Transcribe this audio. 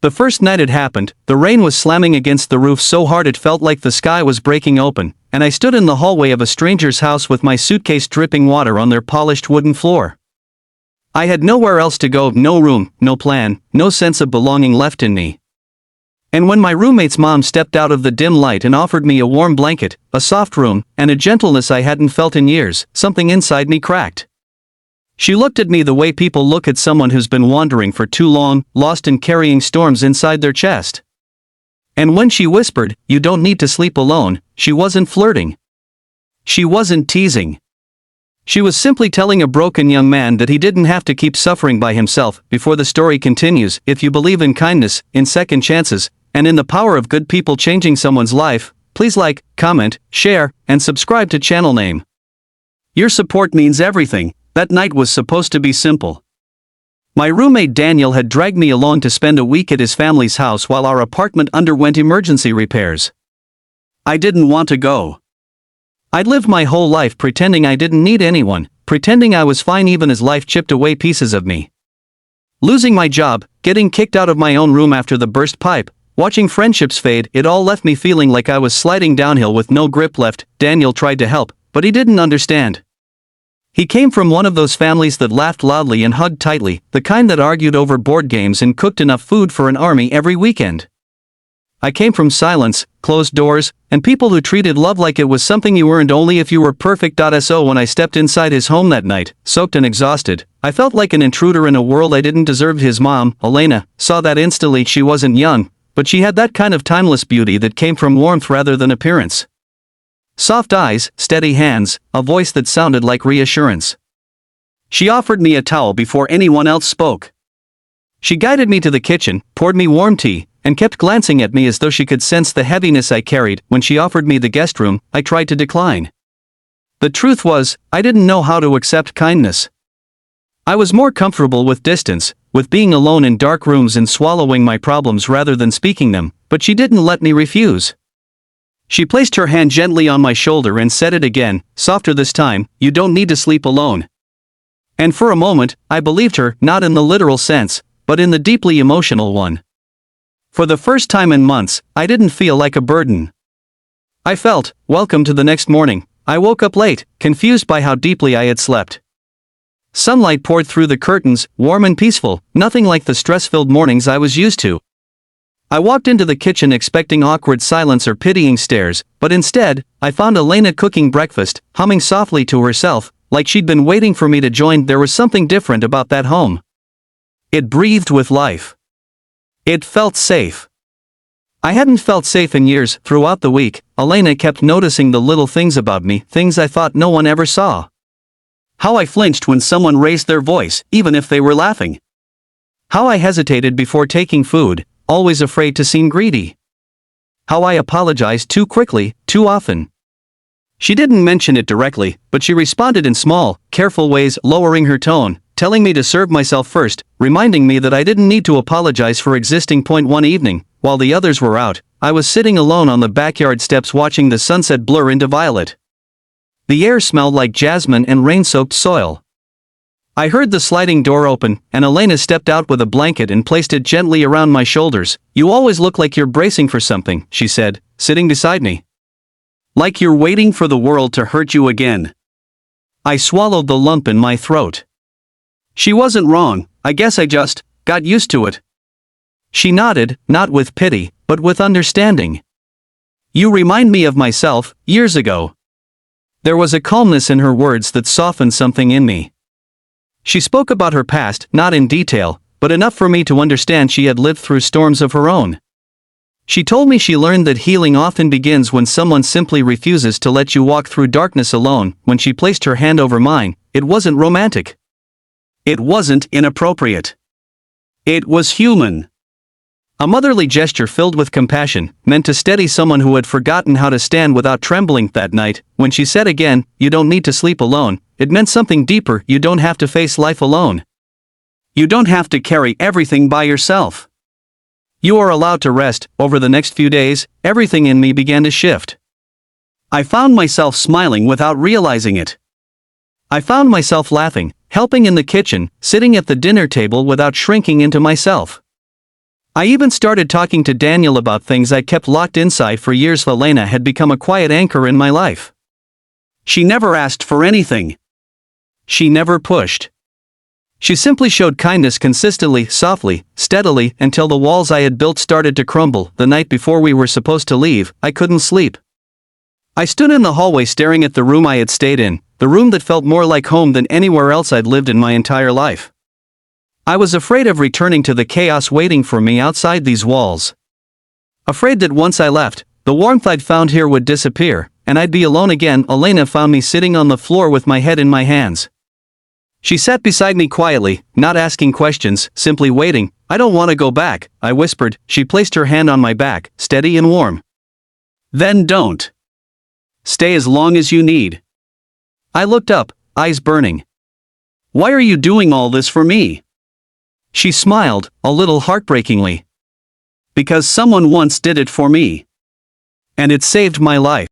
The first night it happened, the rain was slamming against the roof so hard it felt like the sky was breaking open, and I stood in the hallway of a stranger's house with my suitcase dripping water on their polished wooden floor. I had nowhere else to go, no room, no plan, no sense of belonging left in me. And when my roommate's mom stepped out of the dim light and offered me a warm blanket, a soft room, and a gentleness I hadn't felt in years, something inside me cracked. She looked at me the way people look at someone who's been wandering for too long, lost and carrying storms inside their chest. And when she whispered, "You don't need to sleep alone," she wasn't flirting. She wasn't teasing. She was simply telling a broken young man that he didn't have to keep suffering by himself. Before the story continues, if you believe in kindness, in second chances, and in the power of good people changing someone's life, please like, comment, share, and subscribe to channel name. Your support means everything. That night was supposed to be simple. My roommate Daniel had dragged me along to spend a week at his family's house while our apartment underwent emergency repairs. I didn't want to go. I'd lived my whole life pretending I didn't need anyone, pretending I was fine even as life chipped away pieces of me. Losing my job, getting kicked out of my own room after the burst pipe, watching friendships fade, it all left me feeling like I was sliding downhill with no grip left. Daniel tried to help, but he didn't understand. He came from one of those families that laughed loudly and hugged tightly, the kind that argued over board games and cooked enough food for an army every weekend. I came from silence, closed doors, and people who treated love like it was something you earned only if you were perfect. So when I stepped inside his home that night, soaked and exhausted, I felt like an intruder in a world I didn't deserve. His mom, Elena, saw that instantly. She wasn't young, but she had that kind of timeless beauty that came from warmth rather than appearance. Soft eyes, steady hands, a voice that sounded like reassurance. She offered me a towel before anyone else spoke. She guided me to the kitchen, poured me warm tea, and kept glancing at me as though she could sense the heaviness I carried. When she offered me the guest room, I tried to decline. The truth was, I didn't know how to accept kindness. I was more comfortable with distance, with being alone in dark rooms and swallowing my problems rather than speaking them, but she didn't let me refuse. She placed her hand gently on my shoulder and said it again, softer this time, "You don't need to sleep alone." And for a moment, I believed her, not in the literal sense, but in the deeply emotional one. For the first time in months, I didn't feel like a burden. I felt welcome. To the next morning, I woke up late, confused by how deeply I had slept. Sunlight poured through the curtains, warm and peaceful, nothing like the stress-filled mornings I was used to. I walked into the kitchen expecting awkward silence or pitying stares, but instead, I found Elena cooking breakfast, humming softly to herself, like she'd been waiting for me to join. There was something different about that home. It breathed with life. It felt safe. I hadn't felt safe in years. Throughout the week, Elena kept noticing the little things about me, things I thought no one ever saw. How I flinched when someone raised their voice, even if they were laughing. How I hesitated before taking food, always afraid to seem greedy. How I apologized too quickly, too often. She didn't mention it directly, but she responded in small, careful ways, lowering her tone, telling me to serve myself first, reminding me that I didn't need to apologize for existing. One evening, while the others were out, I was sitting alone on the backyard steps watching the sunset blur into violet. The air smelled like jasmine and rain-soaked soil. I heard the sliding door open, and Elena stepped out with a blanket and placed it gently around my shoulders. "You always look like you're bracing for something," she said, sitting beside me. "Like you're waiting for the world to hurt you again." I swallowed the lump in my throat. She wasn't wrong. I guess I just got used to it. She nodded, not with pity, but with understanding. "You remind me of myself, years ago." There was a calmness in her words that softened something in me. She spoke about her past, not in detail, but enough for me to understand she had lived through storms of her own. She told me she learned that healing often begins when someone simply refuses to let you walk through darkness alone. When she placed her hand over mine, it wasn't romantic. It wasn't inappropriate. It was human. A motherly gesture filled with compassion, meant to steady someone who had forgotten how to stand without trembling. That night, when she said again, "You don't need to sleep alone," it meant something deeper. You don't have to face life alone. You don't have to carry everything by yourself. You are allowed to rest. Over the next few days, everything in me began to shift. I found myself smiling without realizing it. I found myself laughing, helping in the kitchen, sitting at the dinner table without shrinking into myself. I even started talking to Daniel about things I kept locked inside for years. Elena had become a quiet anchor in my life. She never asked for anything. She never pushed. She simply showed kindness consistently, softly, steadily, until the walls I had built started to crumble. The night before we were supposed to leave, I couldn't sleep. I stood in the hallway staring at the room I had stayed in, the room that felt more like home than anywhere else I'd lived in my entire life. I was afraid of returning to the chaos waiting for me outside these walls. Afraid that once I left, the warmth I'd found here would disappear, and I'd be alone again. Elena found me sitting on the floor with my head in my hands. She sat beside me quietly, not asking questions, simply waiting. "I don't want to go back," I whispered. She placed her hand on my back, steady and warm. "Then don't. Stay as long as you need." I looked up, eyes burning. "Why are you doing all this for me?" She smiled, a little heartbreakingly. "Because someone once did it for me. And it saved my life."